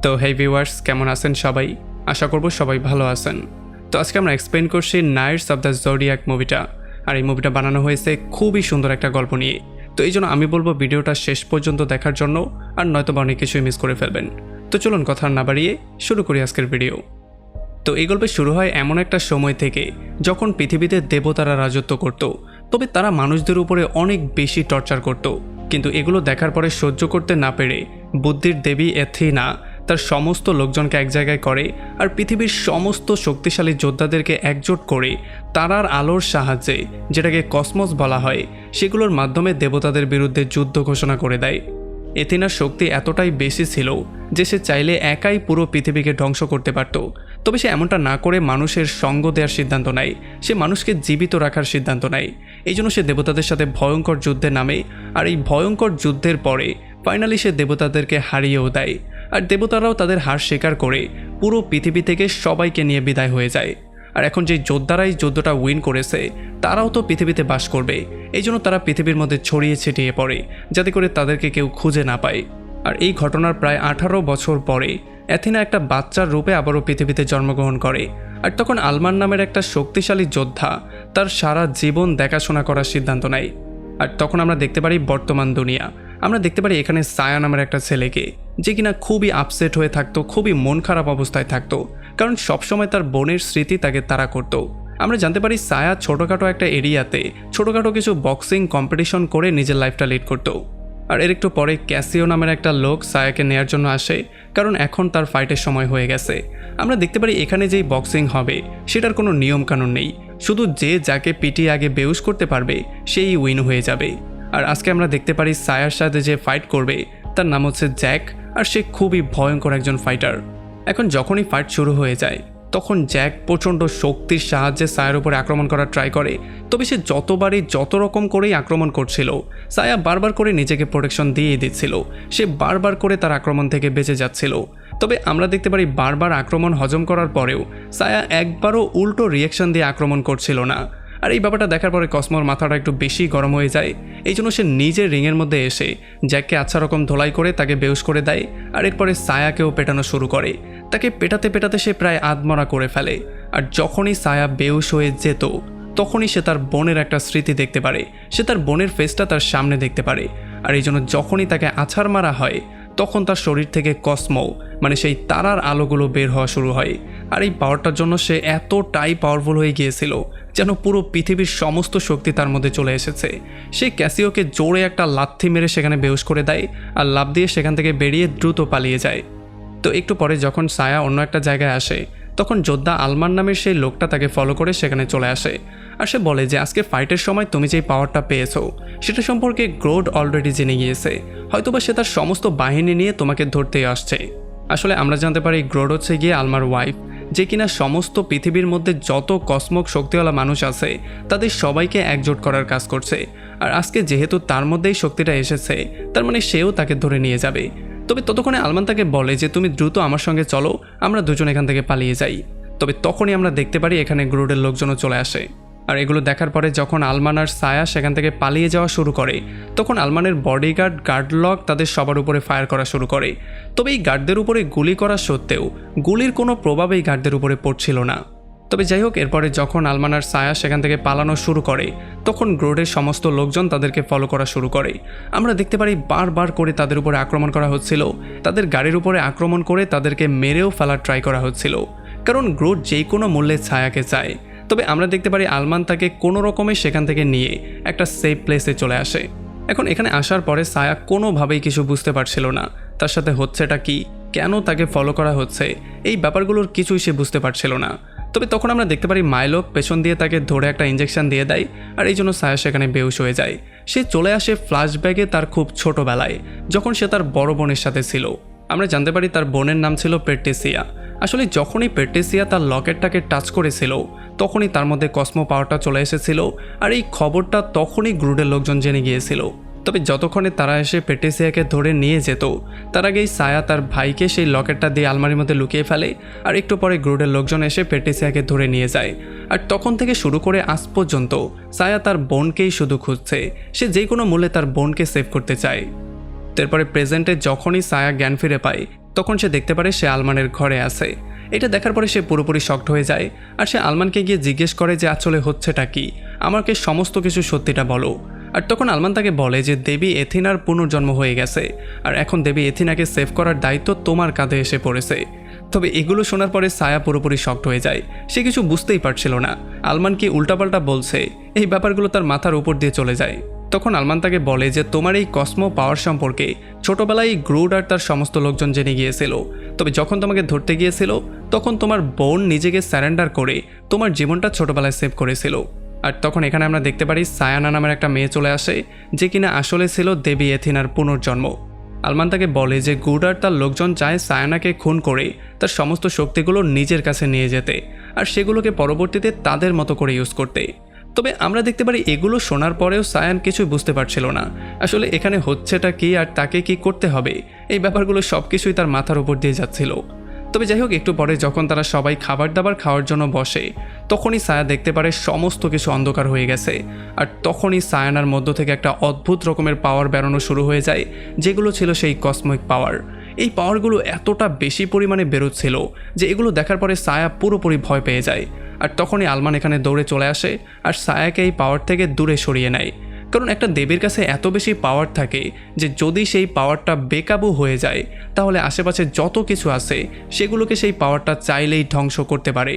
তো হেই ভিউয়ার্স, কেমন আছেন সবাই? আশা করব সবাই ভালো আছেন। তো আজকে আমরা এক্সপ্লেন করছি নাইটস অফ দ্য জোডিয়াক মুভিটা। আর এই মুভিটা বানানো হয়েছে খুবই সুন্দর একটা গল্প নিয়ে। তো এই জন্য আমি বলবো ভিডিওটা শেষ পর্যন্ত দেখার জন্য, আর নয়তো বা অনেক কিছুই মিস করে ফেলবেন। তো চলুন কথা না বাড়িয়ে শুরু করি আজকের ভিডিও। তো এই গল্পে শুরু হয় এমন একটা সময় থেকে যখন পৃথিবীতে দেবতারা রাজত্ব করত, তবে তারা মানুষদের উপরে অনেক বেশি টর্চার করত। কিন্তু এগুলো দেখার পরে সহ্য করতে না পেরে বুদ্ধির দেবী এথিনা তার সমস্ত লোকজনকে এক জায়গায় করে আর পৃথিবীর সমস্ত শক্তিশালী যোদ্ধাদেরকে একজোট করে তারার আলোর সাহায্যে, যেটাকে কসমস বলা হয়, সেগুলোর মাধ্যমে দেবতাদের বিরুদ্ধে যুদ্ধ ঘোষণা করে দেয়। এথিনার শক্তি এতটাই বেশি ছিল যে সে চাইলে একাই পুরো পৃথিবীকে ধ্বংস করতে পারত। তবে সে এমনটা না করে মানুষের সঙ্গ দেওয়ার সিদ্ধান্ত নেয়, সে মানুষকে জীবিত রাখার সিদ্ধান্ত নেয়। এই জন্য সে দেবতাদের সাথে ভয়ঙ্কর যুদ্ধে নামে, আর এই ভয়ঙ্কর যুদ্ধের পরে ফাইনালি সে দেবতাদেরকে হারিয়েও দেয়। আর দেবতারাও তাদের হার স্বীকার করে পুরো পৃথিবী থেকে সবাইকে নিয়ে বিদায় হয়ে যায়। আর এখন যে যোদ্ধারাই যুদ্ধটা উইন করেছে তারাও তো পৃথিবীতে বাস করবে, এই জন্য তারা পৃথিবীর মধ্যে ছড়িয়ে ছিটিয়ে পড়ে যাতে করে তাদেরকে কেউ খুঁজে না পায়। আর এই ঘটনার প্রায় 18 বছর পরে অ্যাথিনা একটা বাচ্চার রূপে আবারও পৃথিবীতে জন্মগ্রহণ করে। আর তখন আলমান নামের একটা শক্তিশালী যোদ্ধা তার সারা জীবন দেখাশোনা করার সিদ্ধান্ত নেয়। আর তখন আমরা দেখতে পারি বর্তমান দুনিয়া, আমরা দেখতে পারি এখানে সায়া নামের একটা ছেলেকে, যে কিনা খুবই আপসেট হয়ে থাকতো, খুবই মন খারাপ অবস্থায় থাকতো, কারণ সবসময় তার বোনের স্মৃতি তাকে তাড়া করতো। আমরা জানতে পারি সায়া ছোটোখাটো একটা এরিয়াতে ছোটোখাটো কিছু বক্সিং কম্পিটিশন করে নিজের লাইফটা লিড করতো। আর এর একটু পরে ক্যাসিও নামের একটা লোক সায়াকে নেয়ার জন্য আসে, কারণ এখন তার ফাইটের সময় হয়ে গেছে। আমরা দেখতে পারি এখানে যেই বক্সিং হবে সেটার কোনো নিয়মকানুন নেই, শুধু যে যাকে পিটিয়ে আগে বেউস করতে পারবে সেই উইন হয়ে যাবে। আর আজকে আমরা দেখতে পারি সায়ার সাথে যে ফাইট করবে তার নাম হচ্ছে জ্যাক, আর সে খুবই ভয়ঙ্কর একজন ফাইটার। এখন যখনই ফাইট শুরু হয়ে যায় তখন জ্যাক প্রচণ্ড শক্তির সাহায্যে সায়ার উপরে আক্রমণ করার ট্রাই করে। তবে সে যতবারই যত রকম করেই আক্রমণ করছিল, সায়া বারবার করে নিজেকে প্রোটেকশন দিয়ে দিচ্ছিল, সে বারবার করে তার আক্রমণ থেকে বেঁচে যাচ্ছিল। তবে আমরা দেখতে পারি বারবার আক্রমণ হজম করার পরেও সায়া একবারও উল্টো রিয়াকশন দিয়ে আক্রমণ করছিল না। আর এই ব্যাপারটা দেখার পরে কসমোর মাথাটা একটু বেশি গরম হয়ে যায়। এই জন্য সে নিজের রিংয়ের মধ্যে এসে জ্যাককে আচ্ছা রকম ধোলাই করে তাকে বেউস করে দেয়। আর এরপরে সায়াকেও পেটানো শুরু করে, তাকে পেটাতে পেটাতে সে প্রায় আধমরা করে ফেলে। আর যখনই সায়া বেউস হয়ে যেত তখনই সে তার বোনের একটা স্মৃতি দেখতে পারে, সে তার বোনের ফেসটা তার সামনে দেখতে পারে। আর এই জন্য যখনই তাকে আছাড় মারা হয় তখন তার শরীর থেকে কসমো, মানে সেই তারার আলোগুলো বের হওয়া শুরু হয়। আর এই পাওয়ারটার জন্য সে এতটাই পাওয়ারফুল হয়ে গিয়েছিল যেন পুরো পৃথিবীর সমস্ত শক্তি তার মধ্যে চলে এসেছে। সে ক্যাসিওকে জোরে একটা লাথি মেরে সেখানে বেহুশ করে দেয়, আর লাফ দিয়ে সেখান থেকে বেরিয়ে দ্রুত পালিয়ে যায়। তো একটু পরে যখন সায়া অন্য একটা জায়গায় আসে তখন যোদ্ধা আলমান নামের সেই লোকটা তাকে ফলো করে সেখানে চলে আসে। আর সে বলে যে আজকে ফাইটের সময় তুমি যেই পাওয়ারটা পেয়েছো সেটা সম্পর্কে গ্রোড অলরেডি জেনে গিয়েছে, হয়তোবা সে তার সমস্ত বাহিনী নিয়ে তোমাকে ধরতে আসছে। আসলে আমরা জানতে পারি গ্রোড হচ্ছে গিয়ে আলমার ওয়াইফ, যে কিনা সমস্ত পৃথিবীর মধ্যে যত কসমক শক্তিওয়ালা মানুষ আছে তাদের সবাইকে একজোট করার কাজ করছে। আর আজকে যেহেতু তার মধ্যেই শক্তিটা এসেছে, তার মানে সেও তাকে ধরে নিয়ে যাবে। তবে ততক্ষণে আলমান তাকে বলে যে তুমি দ্রুত আমার সঙ্গে চলো, আমরা দুজন এখান থেকে পালিয়ে যাই। তবে তখনই আমরা দেখতে পারি এখানে গ্রোডের লোকজনও চলে আসে। আর এগুলো দেখার পরে যখন আলমান আর সায়া সেখান থেকে পালিয়ে যাওয়া শুরু করে তখন আলমানের বডিগার্ড গার্ডলক তাদের সবার উপরে ফায়ার করা শুরু করে। তবে এই গার্ডদের উপরে গুলি করা সত্ত্বেও গুলির কোনো প্রভাব এই গার্ডদের উপরে পড়ছিল না। তবে যাই হোক, এরপরে যখন আলমান আর সায়া সেখান থেকে পালানো শুরু করে তখন গ্রোডের সমস্ত লোকজন তাদেরকে ফলো করা শুরু করে। আমরা দেখতে পারি বারবার করে তাদের উপরে আক্রমণ করা হচ্ছিল, তাদের গাড়ির উপরে আক্রমণ করে তাদেরকে মেরেও ফেলার ট্রাই করা হচ্ছিল, কারণ গ্রোড যেই কোনো মূল্যে ছায়াকে চায়। তবে আমরা দেখতে পারি আলমান তাকে কোনো রকমে সেখান থেকে নিয়ে একটা সেফ প্লেসে চলে আসে। এখন এখানে আসার পরে সায়া কোনোভাবেই কিছু বুঝতে পারছিল না তার সাথে হচ্ছেটা কি, কেন তাকে ফলো করা হচ্ছে, এই ব্যাপারগুলোর কিছুই সে বুঝতে পারছিল না। তবে তখন আমরা দেখতে পারি মাইলোক পেছন দিয়ে তাকে ধরে একটা ইঞ্জেকশন দিয়ে দেয়, আর এই জন্য সায়া সেখানে বেহুশ হয়ে যায়। সে চলে আসে ফ্ল্যাশব্যাকে তার খুব ছোটোবেলায়, যখন সে তার বড় বোনের সাথে ছিল। আমরা জানতে পারি তার বোনের নাম ছিল পেট্রিসিয়া। আসলে যখনই পেট্রিসিয়া তার লকেটটাকে টাচ করেছিল তখনই তার মধ্যে কসমো পাওয়ারটা চলে এসেছিল, আর এই খবরটা তখনই গ্রুডের লোকজন জেনে গিয়েছিল। তবে যতক্ষণে তারা এসে পেট্রিসিয়াকে ধরে নিয়ে যেত তার আগেই সায়া তার ভাইকে সেই লকেটটা দিয়ে আলমারির মধ্যে লুকিয়ে ফেলে। আর একটু পরে গ্রুডের লোকজন এসে পেট্রিসিয়াকে ধরে নিয়ে যায়। আর তখন থেকে শুরু করে আজ পর্যন্ত সায়া তার বোনকেই শুধু খুঁজছে, সে যে কোনো মূল্যে তার বোনকে সেভ করতে চায়। তারপরে প্রেজেন্টে যখনই সায়া জ্ঞান ফিরে পায় তখন সে দেখতে পারে সে আলমানের ঘরে আছে। এটা দেখার পরে সে পুরোপুরি শকড হয়ে যায় আর সে আলমানকে গিয়ে জিজ্ঞেস করে যে আসলে হচ্ছেটা কি, আমাকে সমস্ত কিছু সত্যিটা বলো। আর তখন আলমান তাকে বলে যে দেবী এথিনার পুনর্জন্ম হয়ে গেছে আর এখন দেবী এথিনাকে সেভ করার দায়িত্ব তোমার কাঁধে এসে পড়েছে। তবে এগুলো শোনার পরে সায়া পুরোপুরি শকড হয়ে যায়, সে কিছু বুঝতেই পারছিল না আলমান কি উল্টাপাল্টা বলছে, এই ব্যাপারগুলো তার মাথার উপর দিয়ে চলে যায়। তখন আলমান তাকে বলে যে তোমার এই কসমো পাওয়ার সম্পর্কে ছোটবেলায় গ্রুড আর তার সমস্ত লোকজন জেনে গিয়েছিল, তবে যখন তোমাকে ধরতে গিয়েছিল তখন তোমার বোন নিজেকে স্যারেন্ডার করে তোমার জীবনটা ছোটবেলায় সেভ করেছিল। আর তখন এখানে আমরা দেখতে পারি সায়ানা নামের একটা মেয়ে চলে আসে যে কিনা আসলে ছিল দেবী এথিনার পুনর্জন্ম। আলমান তাকে বলে যে গুড আর তার লোকজন চায় সায়ানাকে খুন করে তার সমস্ত শক্তিগুলো নিজের কাছে নিয়ে যেতে আর সেগুলোকে পরবর্তীতে তাদের মতো করে ইউজ করতে। তবে আমরা দেখতে পারি এগুলো শোনার পরেও সায়ান কিছুই বুঝতে পারছিল না আসলে এখানে হচ্ছেটা কি আর তাকে কি করতে হবে, এই ব্যাপারগুলো সব কিছুই তার মাথার উপর দিয়ে যাচ্ছিল। তবে যাই হোক, একটু পরে যখন তারা সবাই খাবার দাবার খাওয়ার জন্য বসে তখনই সায়া দেখতে পারে সমস্ত কিছু অন্ধকার হয়ে গেছে আর তখনই সায়ানার মধ্য থেকে একটা অদ্ভুত রকমের পাওয়ার বেরোনো শুরু হয়ে যায় যেগুলো ছিল সেই কসমিক পাওয়ার। এই পাওয়ারগুলো এতটা বেশি পরিমাণে বেরোচ্ছিল যে এগুলো দেখার পরে সায়া পুরোপুরি ভয় পেয়ে যায়। আর তখনই আলমান এখানে দৌড়ে চলে আসে আর সায়াকে এই পাওয়ার থেকে দূরে সরিয়ে নেয়, কারণ একটা দেবীর কাছে এত বেশি পাওয়ার থাকে যে যদি সেই পাওয়ারটা বেকাবু হয়ে যায় তাহলে আশেপাশে যত কিছু আছে সেগুলোকে সেই পাওয়ারটা চাইলেই ধ্বংস করতে পারে।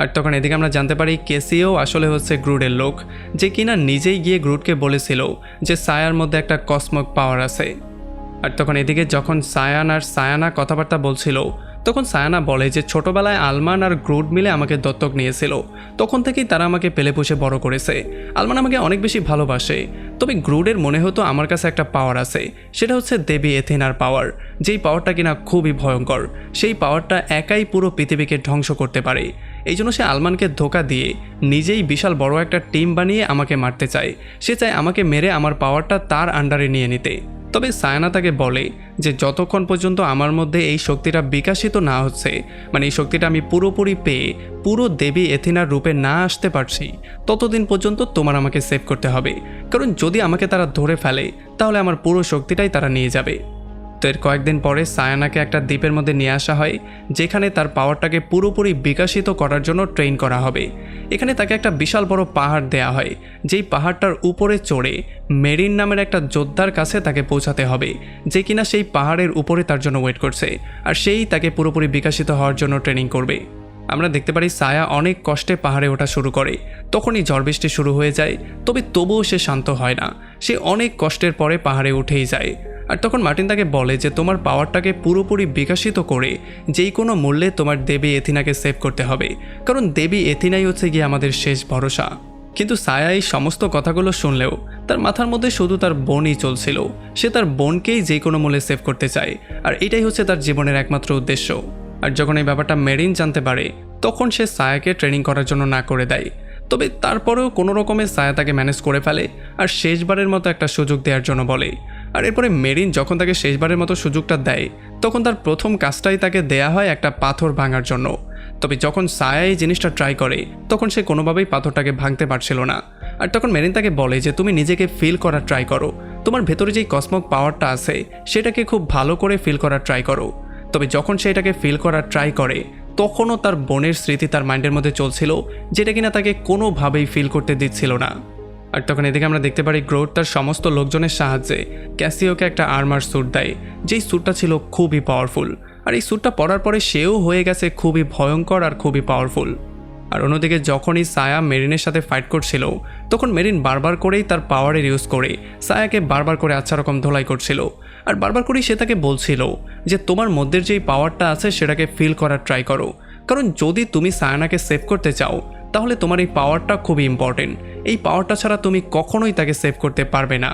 আর তখন এদিকে আমরা জানতে পারি কেসিও আসলে হচ্ছে গ্রুডের লোক, যে কিনা নিজেই গিয়ে গ্রুডকে বলেছিল যে সায়ার মধ্যে একটা কসমিক পাওয়ার আছে। আর তখন এদিকে যখন সায়ান আর সায়ানা কথাবার্তা বলছিল তখন সায়ানা বলে যে ছোটবেলায় আলমান আর গ্রুড মিলে আমাকে দত্তক নিয়েছিল, তখন থেকেই তারা আমাকে পেলে পুষে বড় করেছে। আলমান আমাকে অনেক বেশি ভালোবাসে, তবে গ্রুডের মনে হতো আমার কাছে একটা পাওয়ার আছে, সেটা হচ্ছে দেবী এথিনার পাওয়ার, যেই পাওয়ারটা কিনা খুবই ভয়ঙ্কর, সেই পাওয়ারটা একাই পুরো পৃথিবীকে ধ্বংস করতে পারে। এই জন্য সে আলমানকে ধোঁকা দিয়ে নিজেই বিশাল বড় একটা টিম বানিয়ে আমাকে মারতে চায়, সে চায় আমাকে মেরে আমার পাওয়ারটা তার আন্ডারে নিয়ে নিতে। তবে সায়ানা তাকে বলে যে যতক্ষণ পর্যন্ত আমার মধ্যে এই শক্তিটা বিকাশিত না হচ্ছে, মানে এই শক্তিটা আমি পুরোপুরি পেয়ে পুরো দেবী এথিনার রূপে না আসতে পারছি, ততদিন পর্যন্ত তোমার আমাকে সেভ করতে হবে, কারণ যদি আমাকে তারা ধরে ফেলে তাহলে আমার পুরো শক্তিটাই তারা নিয়ে যাবে। তো এর কয়েকদিন পরে সায়ানাকে একটা দ্বীপের মধ্যে নিয়ে আসা হয় যেখানে তার পাওয়ারটাকে পুরোপুরি বিকাশিত করার জন্য ট্রেন করা হবে। এখানে তাকে একটা বিশাল বড় পাহাড় দেয়া হয়, যেই পাহাড়টার উপরে চড়ে মেরিন নামের একটা যোদ্ধার কাছে তাকে পৌঁছাতে হবে, যে কিনা সেই পাহাড়ের উপরে তার জন্য ওয়েট করছে আর সেই তাকে পুরোপুরি বিকাশিত হওয়ার জন্য ট্রেনিং করবে। আমরা দেখতে পারি সায়া অনেক কষ্টে পাহাড়ে ওঠা শুরু করে, তখনই ঝড় বৃষ্টি শুরু হয়ে যায়, তবে তবুও সে শান্ত হয় না, সে অনেক কষ্টের পরে পাহাড়ে উঠেই যায়। আর তখন মার্টিন তাকে বলে যে তোমার পাওয়ারটাকে পুরোপুরি বিকাশিত করে যেই কোনো মূল্যে তোমার দেবী এথিনাকে সেভ করতে হবে, কারণ দেবী এথিনাই হচ্ছে গিয়ে আমাদের শেষ ভরসা। কিন্তু সায়া এই সমস্ত কথাগুলো শুনলেও তার মাথার মধ্যে শুধু তার বোনই চলছিল, সে তার বোনকেই যে কোনো মূল্যে সেভ করতে চায় আর এটাই হচ্ছে তার জীবনের একমাত্র উদ্দেশ্য। আর যখন এই ব্যাপারটা মেরিন জানতে পারে তখন সে সায়াকে ট্রেনিং করার জন্য না করে দেয়, তবে তারপরেও কোনো রকমে সায়া তাকে ম্যানেজ করে ফেলে আর শেষবারের মতো একটা সুযোগ দেওয়ার জন্য বলে। আর এরপরে মেরিন যখন তাকে শেষবারের মতো সুযোগটা দেয় তখন তার প্রথম কাজটাই তাকে দেয়া হয় একটা পাথর ভাঙার জন্য। তবে যখন সায়া এই জিনিসটা ট্রাই করে তখন সে কোনোভাবেই পাথরটাকে ভাঙতে পারছিল না। আর তখন মেরিন তাকে বলে যে তুমি নিজেকে ফিল করার ট্রাই করো, তোমার ভেতরে যেই কসমক পাওয়ারটা আছে সেটাকে খুব ভালো করে ফিল করার ট্রাই করো। তবে যখন সে এটাকে ফিল করার ট্রাই করে তখনও তার বোনের স্মৃতি তার মাইন্ডের মধ্যে চলছিল, যেটা কিনা তাকে কোনোভাবেই ফিল করতে দিচ্ছিল না। আর তখন এদিকে আমরা দেখতে পারি গ্রোথ তার সমস্ত লোকজনের সাহায্যে ক্যাসিওকে একটা আর্মার স্যুট দেয়, যেই স্যুটটা ছিল খুবই পাওয়ারফুল, আর এই স্যুটটা পরার পরে সেও হয়ে গেছে খুবই ভয়ঙ্কর আর খুবই পাওয়ারফুল। আর অন্যদিকে যখনই সায়া মেরিনের সাথে ফাইট করছিল তখন মেরিন বারবার করেই তার পাওয়ারের ইউজ করে সায়াকে বারবার করে আচ্ছা রকম ধোলাই করছিল, আর বারবার করেই সে তাকে বলছিল যে তোমার মধ্যে যেই পাওয়ারটা আছে সেটাকে ফিল করার ট্রাই করো, কারণ যদি তুমি সায়ানাকে সেভ করতে চাও তাহলে তোমার এই পাওয়ারটা খুবই ইম্পর্টেন্ট, এই পাওয়ারটা ছাড়া তুমি কখনোই তাকে সেভ করতে পারবে না।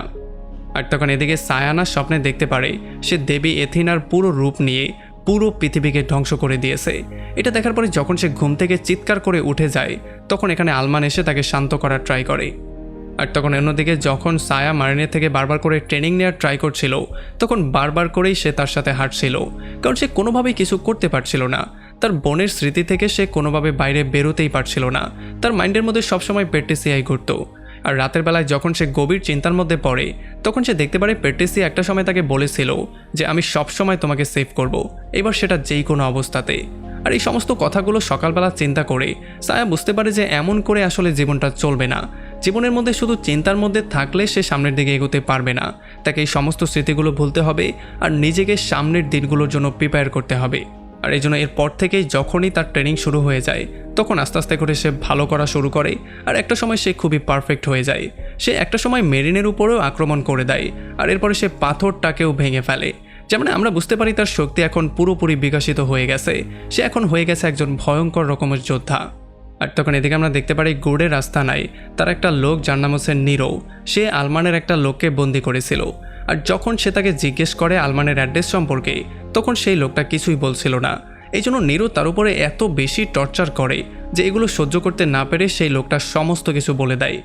আর তখন এদিকে সায়ানা স্বপ্নে দেখতে পারে সে দেবী এথিনার পুরো রূপ নিয়ে পুরো পৃথিবীকে ধ্বংস করে দিয়েছে। এটা দেখার পরে যখন সে ঘুম থেকে চিৎকার করে উঠে যায় তখন এখানে আলমান এসে তাকে শান্ত করার ট্রাই করে। আর তখন অন্যদিকে যখন সায়া মারিনের থেকে বারবার করে ট্রেনিং নেওয়ার ট্রাই করছিল তখন বারবার করেই সে তার সাথে হাঁটছিল, কারণ সে কোনোভাবেই কিছু করতে পারছিল না, তার বোনের স্মৃতি থেকে সে কোনোভাবে বাইরে বেরোতেই পারছিল না, তার মাইন্ডের মধ্যে সবসময় পেট্রিসিয়াই ঘুরত। আর রাতের বেলায় যখন সে গভীর চিন্তার মধ্যে পড়ে তখন সে দেখতে পারে প্যাট্রিসিয়া একটা সময় তাকে বলেছিল যে আমি সব সময় তোমাকে সেভ করব, এবার সেটা যেই কোনো অবস্থাতে। আর এই সমস্ত কথাগুলো সকালবেলা চিন্তা করে সায়া বুঝতে পারে যে এমন করে আসলে জীবনটা চলবে না। জীবনের মধ্যে শুধু চিন্তার মধ্যে থাকলে সে সামনের দিকে এগোতে পারবে না। তাকে এই সমস্ত স্মৃতিগুলো ভুলতে হবে আর নিজেকে সামনের দিনগুলোর জন্য প্রিপেয়ার করতে হবে। আর এই জন্য এরপর থেকেই যখনই তার ট্রেনিং শুরু হয়ে যায় তখন আস্তে আস্তে করে সে ভালো করা শুরু করে। আর একটা সময় সে খুবই পারফেক্ট হয়ে যায়। সে একটা সময় মেরিনের উপরেও আক্রমণ করে দেয় আর এরপরে সে পাথরটাকেও ভেঙে ফেলে। যেমন আমরা বুঝতে পারি তার শক্তি এখন পুরোপুরি বিকশিত হয়ে গেছে। সে এখন হয়ে গেছে একজন ভয়ঙ্কর রকমের যোদ্ধা। আর তখন এদিকে আমরা দেখতে পারি গুডের আস্তানায় তার একটা লোক যার নাম হচ্ছে নিরো, সে আলমানের একটা লোককে বন্দি করেছিল। আর যখন সে তাকে জিজ্ঞেস করে আলমানের অ্যাড্রেস সম্পর্কে তখন সেই লোকটা কিছুই বলছিল না। এই জন্য নিরো তার উপরে এত বেশি টর্চার করে যে এগুলো সহ্য করতে না পেরে সেই লোকটা সমস্ত কিছু বলে দেয়।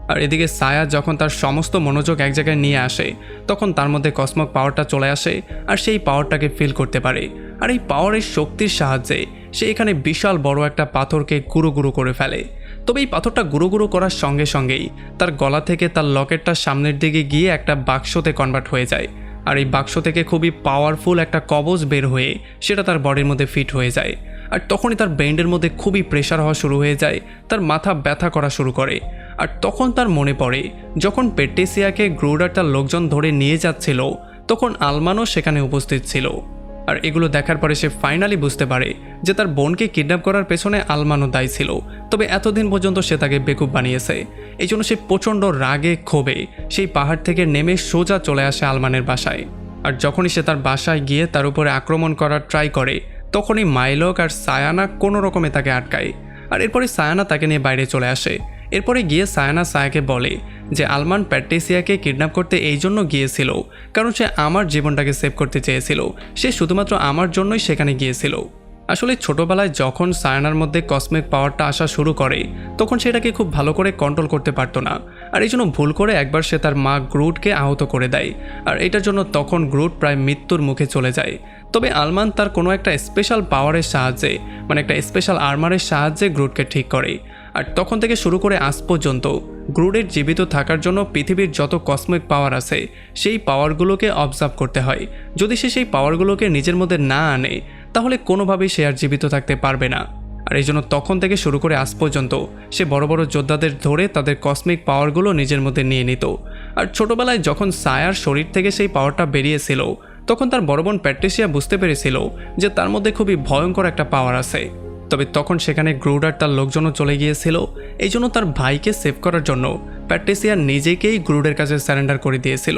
আর এদিকে সায়া যখন তার সমস্ত মনোযোগ এক জায়গায় নিয়ে আসে তখন তার মধ্যে কসমক পাওয়ারটা চলে আসে আর সেই পাওয়ারটাকে ফিল করতে পারে। আর এই পাওয়ারের শক্তির সাহায্যে সে এখানে বিশাল বড় একটা পাথরকে গুঁড়ো গুঁড়ো করে ফেলে। তবে এই পাথরটা গুঁড়ো গুঁড়ো করার সঙ্গে সঙ্গেই তার গলা থেকে তার লকেটটা সামনের দিকে গিয়ে একটা বাক্সতে কনভার্ট হয়ে যায়। আর এই বাক্স থেকে খুবই পাওয়ারফুল একটা কবজ বের হয়ে সেটা তার বডির মধ্যে ফিট হয়ে যায়। আর তখনই তার ব্রেন্ডের মধ্যে খুবই প্রেশার হওয়া শুরু হয়ে যায়, তার মাথা ব্যথা করা শুরু করে। আর তখন তার মনে পড়ে যখন পেট্রিসিয়াকে গ্রুডার তার লোকজন ধরে নিয়ে যাচ্ছিল তখন আলমানও সেখানে উপস্থিত ছিল। আর এগুলো দেখার পরে সে ফাইনালি বুঝতে পারে যে তার বোনকে কিডন্যাপ করার পেছনে আলমানও দায়ী ছিল। তবে এতদিন পর্যন্ত সে তাকে বেকুব বানিয়েছে। এই জন্য সে প্রচণ্ড রাগে ক্ষোভে সেই পাহাড় থেকে নেমে সোজা চলে আসে আলমানের বাসায়। আর যখনই সে তার বাসায় গিয়ে তার উপরে আক্রমণ করার ট্রাই করে তখনই মাইলক আর সায়ানা কোনো রকমে তাকে আটকায়। আর এরপরে সায়ানা তাকে নিয়ে বাইরে চলে আসে। এরপরে গিয়ে সায়ানা সায়াকে বলে যে আলমান প্যাট্রিসিয়াকে কিডন্যাপ করতে এই জন্য গিয়েছিল কারণ সে আমার জীবনটাকে সেভ করতে চেয়েছিল। সে শুধুমাত্র আমার জন্যই সেখানে গিয়েছিল। আসলে ছোটবেলায় যখন সায়ানার মধ্যে কসমিক পাওয়ারটা আসা শুরু করে তখন সেটাকে খুব ভালো করে কন্ট্রোল করতে পারতো না। আর এই জন্য ভুল করে একবার সে তার মা গ্রুটকে আহত করে দেয়। আর এটার জন্য তখন গ্রুট প্রায় মৃত্যুর মুখে চলে যায়। তবে আলমান তার কোনো একটা স্পেশাল পাওয়ারের সাহায্যে মানে একটা স্পেশাল আর্মারের সাহায্যে গ্রুটকে ঠিক করে। আর তখন থেকে শুরু করে আজ পর্যন্ত গ্রুডের জীবিত থাকার জন্য পৃথিবীর যত কসমিক পাওয়ার আছে সেই পাওয়ারগুলোকে অবজার্ভ করতে হয়। যদি সে সেই পাওয়ারগুলোকে নিজের মধ্যে না আনে তাহলে কোনোভাবেই সে আর জীবিত থাকতে পারবে না। আর এই জন্য তখন থেকে শুরু করে আজ পর্যন্ত সে বড় বড় যোদ্ধাদের ধরে তাদের কসমিক পাওয়ারগুলো নিজের মধ্যে নিয়ে নিত। আর ছোটবেলায় যখন সায়ার শরীর থেকে সেই পাওয়ারটা বেরিয়েছিল তখন তার বড় বোন প্যাট্রিসিয়া বুঝতে পেরেছিল যে তার মধ্যে খুবই ভয়ঙ্কর একটা পাওয়ার আছে। তবে তখন সেখানে গ্রুডার তার লোকজনও চলে গিয়েছিল। এই জন্য তার ভাইকে সেভ করার জন্য প্যাট্রিসিয়া নিজেকেই গ্রুডের কাছে স্যারেন্ডার করে দিয়েছিল।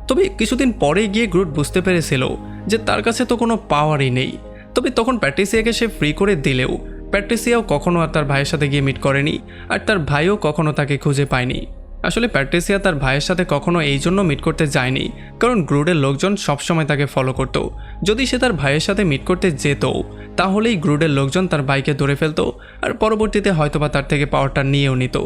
তবে কিছুদিন পরে গিয়ে গ্রুড বুঝতে পেরেছিল যে তার কাছে তো কোনো পাওয়ারই নেই। তবে তখন প্যাট্রিসিয়াকে সে ফ্রি করে দিলেও প্যাট্রিসিয়াও কখনো আর তার ভাইয়ের সাথে গিয়ে মিট করেনি আর তার ভাইও কখনো তাকে খুঁজে পায়নি। আসলে প্যাট্রিসিয়া তার ভাইয়ের সাথে কখনো এই জন্য মিট করতে যায়নি কারণ গ্রুডের লোকজন সবসময় তাকে ফলো করত। যদি সে তার ভাইয়ের সাথে মিট করতে যেত তাহলেই গ্রুডের লোকজন তার ভাইকে ধরে ফেলত আর পরবর্তীতে হয়তোবা তার থেকে পাওয়ারটা নিয়েও নিত।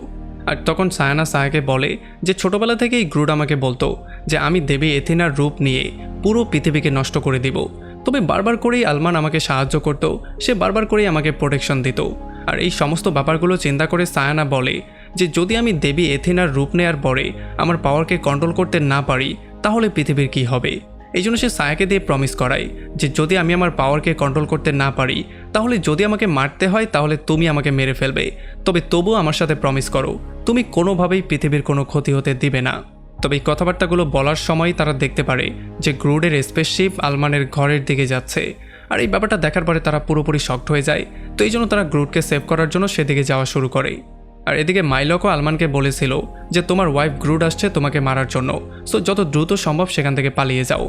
আর তখন সায়ানা সায়াকে বলে যে ছোটবেলা থেকেই গ্রুড আমাকে বলতো যে আমি দেবী এথিনার রূপ নিয়ে পুরো পৃথিবীকে নষ্ট করে দিব। তবে বারবার করেই আলমান আমাকে সাহায্য করত, সে বারবার করেই আমাকে প্রোটেকশন দিত। আর এই সমস্ত ব্যাপারগুলো চিন্তা করে সায়ানা বলে যে যদি আমি দেবী এথিনার রূপ নেয়ার পরে আমার পাওয়ারকে কন্ট্রোল করতে না পারি তাহলে পৃথিবীর কি হবে। এই জন্য সে সায়াকে দিয়ে প্রমিস করায় যে যদি আমি আমার পাওয়ারকে কন্ট্রোল করতে না পারি তাহলে যদি আমাকে মারতে হয় তাহলে তুমি আমাকে মেরে ফেলবে, তবে তবুও আমার সাথে প্রমিস করো তুমি কোনোভাবেই পৃথিবীর কোনো ক্ষতি হতে দিবে না। তবে এই কথাবার্তাগুলো বলার সময় তারা দেখতে পারে যে গ্রুডের স্পেসশিপ আলমানের ঘরের দিকে যাচ্ছে। আর এই ব্যাপারটা দেখার পরে তারা পুরোপুরি শকড হয়ে যায়। তো এই জন্য তারা গ্রুডকে সেভ করার জন্য সেদিকে যাওয়া শুরু করে। আর এদিকে মাইলকও আলমানকে বলেছিল যে তোমার ওয়াইফ গ্রুড আসছে তোমাকে মারার জন্য, সো যত দ্রুত সম্ভব সেখান থেকে পালিয়ে যাও।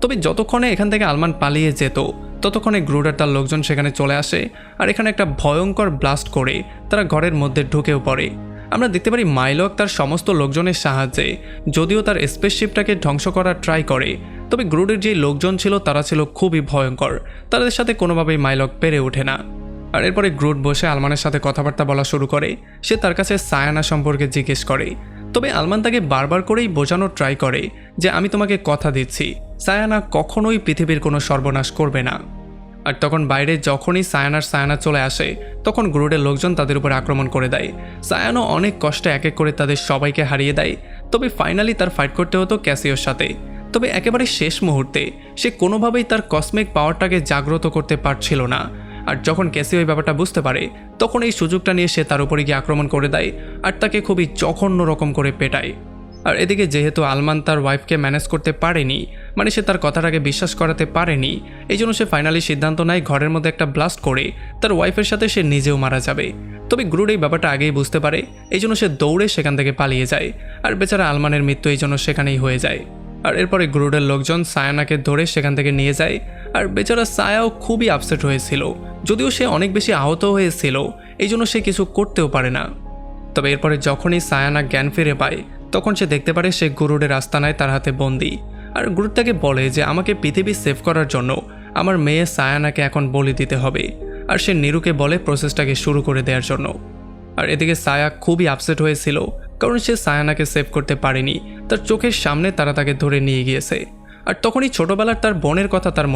তবে যতক্ষণে এখান থেকে আলমান পালিয়ে যেত ততক্ষণে গ্রুড আর তার লোকজন সেখানে চলে আসে আর এখানে একটা ভয়ঙ্কর ব্লাস্ট করে তারা ঘরের মধ্যে ঢুকেও পড়ে। আমরা দেখতে পারি মাইলক তার সমস্ত লোকজনের সাহায্যে যদিও তার স্পেসশিপটাকে ধ্বংস করার ট্রাই করে, তবে গ্রুডের যে লোকজন ছিল তারা ছিল খুবই ভয়ঙ্কর, তাদের সাথে কোনোভাবেই মাইলক পেরে ওঠে না। আর এরপরে গ্রুড বসে আলমানের সাথে কথাবার্তা বলা শুরু করে। সে তার কাছে সায়ানা সম্পর্কে জিজ্ঞেস করে, তবে আলমান তাকে বারবার করেই বোঝানোর ট্রাই করে যে আমি তোমাকে কথা দিচ্ছি সায়ানা কখনোই পৃথিবীর কোনো সর্বনাশ করবে না। আর তখন বাইরে যখনই সায়ানা চলে আসে তখন গ্রুডের লোকজন তাদের উপর আক্রমণ করে দেয়। সায়ানও অনেক কষ্টে এক এক করে তাদের সবাইকে হারিয়ে দেয়। তবে ফাইনালি তার ফাইট করতে হতো ক্যাসিওর সাথে। তবে একেবারে শেষ মুহূর্তে সে কোনোভাবেই তার কসমিক পাওয়ারটাকে জাগ্রত করতে পারছিল না। আর যখন ক্যাসিও এই ব্যাপারটা বুঝতে পারে তখন এই সুযোগটা নিয়ে সে তার উপরে গিয়ে আক্রমণ করে দেয় আর তাকে খুবই জঘন্য রকম করে পেটায়। আর এদিকে যেহেতু আলমান তার ওয়াইফকে ম্যানেজ করতে পারেনি, মানে সে তার কথাটাকে বিশ্বাস করাতে পারেনি, এই জন্য সে ফাইনালি সিদ্ধান্ত নেয় ঘরের মধ্যে একটা ব্লাস্ট করে তার ওয়াইফের সাথে সে নিজেও মারা যাবে। তবে গ্রুড এই ব্যাপারটা আগেই বুঝতে পারে, এই জন্য সে দৌড়ে সেখান থেকে পালিয়ে যায়। আর বেচারা আলমানের মৃত্যু এই জন্য সেখানেই হয়ে যায়। আর এরপরে গ্রুডের লোকজন সায়ানাকে ধরে সেখান থেকে নিয়ে যায়। আর বেচারা সায়াও খুবই আপসেট হয়েছিল, যদিও সে অনেক বেশি আহত হয়েছিল, এই জন্য সে কিছু করতেও পারে না। তবে এরপরে যখনই সায়ানা জ্ঞান ফিরে পায় তখন সে দেখতে পারে সে গ্রুডের আস্তানায় তার হাতে বন্দি। আর গ্রুড তাকে বলে যে আমাকে পৃথিবী সেভ করার জন্য আমার মেয়ে সায়ানাকে এখন বলি দিতে হবে। আর সে নিরুকে বলে প্রসেসটাকে শুরু করে দেওয়ার জন্য। আর এদিকে সায়া খুবই আপসেট হয়েছিল, কারণ সে সায়ানাকে সেভ করতে পারেনি। তার চোখের সামনে তারা তাকে ধরে নিয়ে গিয়েছে। আর তখনই ছোটবেলার তার বোনের কথা তার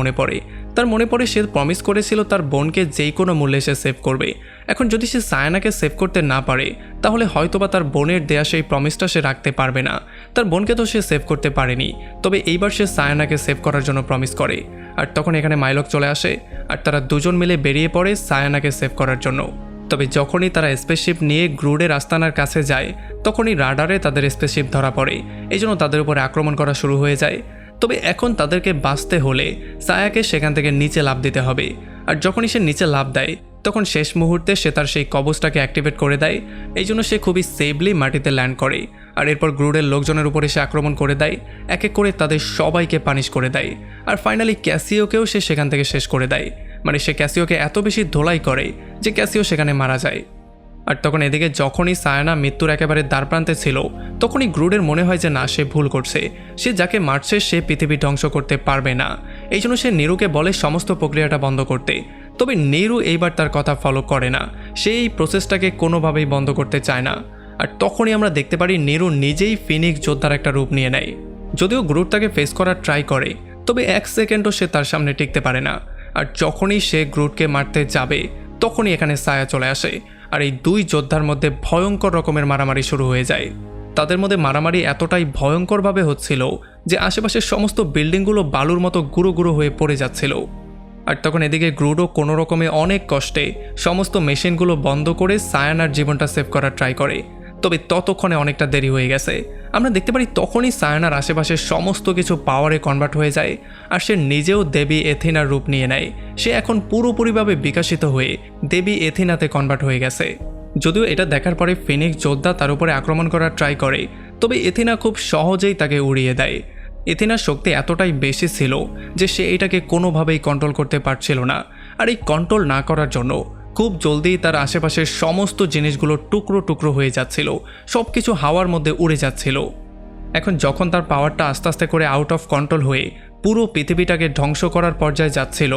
মনে পড়ে সে প্রমিস করেছিল তার বোনকে যেই কোনো মূল্যে সে সেভ করবে। এখন যদি সে সায়ানাকে সেভ করতে না পারে তাহলে হয়তোবা তার বোনের দেয়া সেই প্রমিসটা সে রাখতে পারবে না। তার বোনকে তো সে সেভ করতে পারেনি, তবে এইবার সে সায়ানাকে সেভ করার জন্য প্রমিস করে। আর তখন এখানে মাইলক চলে আসে আর তারা দুজন মিলে বেরিয়ে পড়ে সায়ানাকে সেভ করার জন্য। তবে যখনই তারা স্পেসশিপ নিয়ে গ্রুডের আস্তানার কাছে যায় তখনই রাডারে তাদের স্পেসশিপ ধরা পড়ে, এই জন্য তাদের উপরে আক্রমণ করা শুরু হয়ে যায়। তবে এখন তাদেরকে বাঁচতে হলে সায়াকে সেখান থেকে নিচে লাফ দিতে হবে। আর যখনই সে নিচে লাফ দেয় তখন শেষ মুহূর্তে সে তার সেই কবচটাকে অ্যাক্টিভেট করে দেয়, এই জন্য সে খুবই সেফলি মাটিতে ল্যান্ড করে। আর এরপর গ্রুডের লোকজনের উপরে সে আক্রমণ করে দেয়, এক এক করে তাদের সবাইকে পানিশ করে দেয়। আর ফাইনালি ক্যাসিওকেও সে সেখান থেকে শেষ করে দেয়, মানে সে ক্যাসিওকে এত বেশি ধোলাই করে যে ক্যাসিও সেখানে মারা যায়। আর তখন এদিকে যখনই সায়ানা মৃত্যুর একেবারে দ্বারপ্রান্তে ছিল তখনই গ্রুডের মনে হয় যে না, সে ভুল করছে, সে যাকে মারছে সে পৃথিবী ধ্বংস করতে পারবে না। এই জন্য সে নিরুকে বলে সমস্ত প্রক্রিয়াটা বন্ধ করতে। তবে নিরু এইবার তার কথা ফলো করে না, সে এই প্রসেসটাকে কোনোভাবেই বন্ধ করতে চায় না। আর তখনই আমরা দেখতে পারি নিরু নিজেই ফিনিক্স যোদ্ধার একটা রূপ নিয়ে নেয়। যদিও গ্রুড তাকে ফেস করার ট্রাই করে, তবে এক সেকেন্ডও সে তার সামনে টিকতে পারে না। আর যখনই সে গ্রুডকে মারতে যাবে তখনই এখানে সায়া চলে আসে। আর এই দুই যোদ্ধার মধ্যে ভয়ঙ্কর রকমের মারামারি শুরু হয়ে যায়। তাদের মধ্যে মারামারি এতটাই ভয়ঙ্করভাবে হচ্ছিল যে আশেপাশের সমস্ত বিল্ডিংগুলো বালুর মতো গুঁড়ো গুঁড়ো হয়ে পড়ে যাচ্ছিল। আর তখন এদিকে গ্রুডও কোনো রকমে অনেক কষ্টে সমস্ত মেশিনগুলো বন্ধ করে সায়ানার জীবনটা সেভ করার ট্রাই করে। তবে ততক্ষণে অনেকটা দেরি হয়ে গেছে। আমরা দেখতে পারি তখনই সায়ানার আশেপাশের সমস্ত কিছু পাওয়ারে কনভার্ট হয়ে যায় আর সে নিজেও দেবী এথিনার রূপ নিয়ে নেয়। সে এখন পুরোপুরিভাবে বিকশিত হয়ে দেবী এথিনাতে কনভার্ট হয়ে গেছে। যদিও এটা দেখার পরে ফিনিক্স যোদ্ধা তার উপরে আক্রমণ করার ট্রাই করে, তবে এথিনা খুব সহজেই তাকে উড়িয়ে দেয়। এথিনার শক্তি এতটাই বেশি ছিল যে সে এটাকে কোনোভাবেই কন্ট্রোল করতে পারছিল না। আর এই কন্ট্রোল না করার জন্য খুব জলদি তার আশেপাশের সমস্ত জিনিসগুলো টুকরো টুকরো হয়ে যাচ্ছিল, সব কিছু হাওয়ার মধ্যে উড়ে যাচ্ছিল। এখন যখন তার পাওয়ারটা আস্তে আস্তে করে আউট অফ কন্ট্রোল হয়ে পুরো পৃথিবীটাকে ধ্বংস করার পর্যায়ে যাচ্ছিল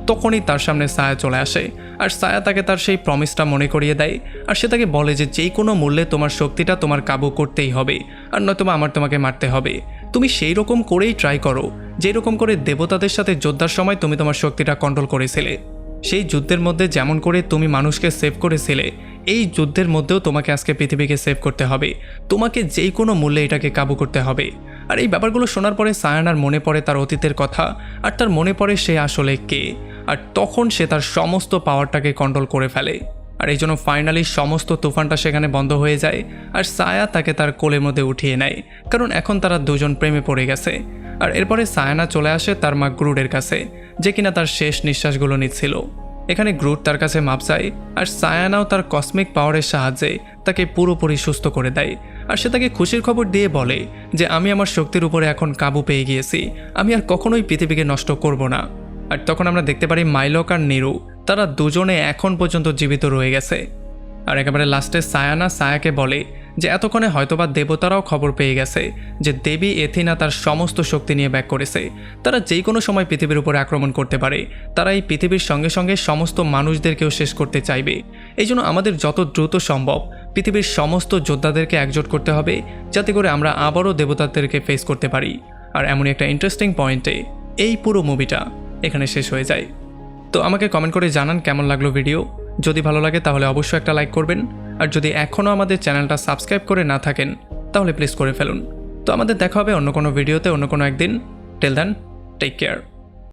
তখনই তার সামনে সায়া চলে আসে। আর সায়া তাকে তার সেই প্রমিসটা মনে করিয়ে দেয়। আর সে তাকে বলে যে যেই কোনো মূল্যে তোমার শক্তিটা তোমার কাবু করতেই হবে, আর নয়তো আমার তোমাকে মারতে হবে। তুমি সেই রকম করেই ট্রাই করো যেই রকম করে দেবতাদের সাথে যোদ্ধার সময় তুমি তোমার শক্তিটা কন্ট্রোল করেছিলে। সেই যুদ্ধের মধ্যে যেমন করে তুমি মানুষকে সেভ করেছিলে, এই যুদ্ধের মধ্যেও তোমাকে আজকে পৃথিবীকে সেভ করতে হবে। তোমাকে যেই কোনো মূল্যে এটাকে কাবু করতে হবে। আর এই ব্যাপারগুলো শোনার পরে সায়ানার মনে পড়ে তার অতীতের কথা, আর তার মনে পড়ে সে আসলে কে। আর তখন সে তার সমস্ত পাওয়ারটাকে কন্ট্রোল করে ফেলে। আর এই জন্য ফাইনালি সমস্ত তুফানটা সেখানে বন্ধ হয়ে যায়। আর সায়া তাকে তার কোলের মধ্যে উঠিয়ে নেয়, কারণ এখন তারা দুজন প্রেমে পড়ে গেছে। আর এরপরে সায়ানা চলে আসে তার মা গ্রুডের কাছে, যে কিনা তার শেষ নিঃশ্বাসগুলো নিচ্ছিল। এখানে গ্রুড তার কাছে মাপ চায়, আর সায়ানাও তার কসমিক পাওয়ারের সাহায্যে তাকে পুরোপুরি সুস্থ করে দেয়। আর সে তাকে খুশির খবর দিয়ে বলে যে আমি আমার শক্তির উপরে এখন কাবু পেয়ে গিয়েছি, আমি আর কখনোই পৃথিবীকে নষ্ট করব না। আর তখন আমরা দেখতে পারি মাইলক আর নিরু তারা দুজনে এখন পর্যন্ত জীবিত রয়ে গেছে। আর একেবারে লাস্টে সায়ানা সায়াকে বলে যে এতক্ষণে হয়তোবা দেবতারাও খবর পেয়ে গেছে যে দেবী এথিনা তার সমস্ত শক্তি নিয়ে ব্যাক করেছে। তারা যেই কোনো সময় পৃথিবীর উপরে আক্রমণ করতে পারে। তারা এই পৃথিবীর সঙ্গে সঙ্গে সমস্ত মানুষদেরকেও শেষ করতে চাইবে। এই জন্য আমাদের যত দ্রুত সম্ভব পৃথিবীর সমস্ত যোদ্ধাদেরকে একজোট করতে হবে, যাতে করে আমরা আবারও দেবতাদেরকে ফেস করতে পারি। আর এমনই একটা ইন্টারেস্টিং পয়েন্টে এই পুরো মুভিটা এখানে শেষ হয়ে যায়। তো আমাকে কমেন্ট করে জানান কেমন লাগলো ভিডিও। যদি ভালো লাগে তাহলে অবশ্যই একটা লাইক করবেন, আর যদি এখনও আমাদের চ্যানেলটা সাবস্ক্রাইব করে না থাকেন তাহলে প্লিজ করে ফেলুন। তো আমাদের দেখা হবে অন্য কোনো ভিডিওতে অন্য কোনো একদিন। Till then, take care.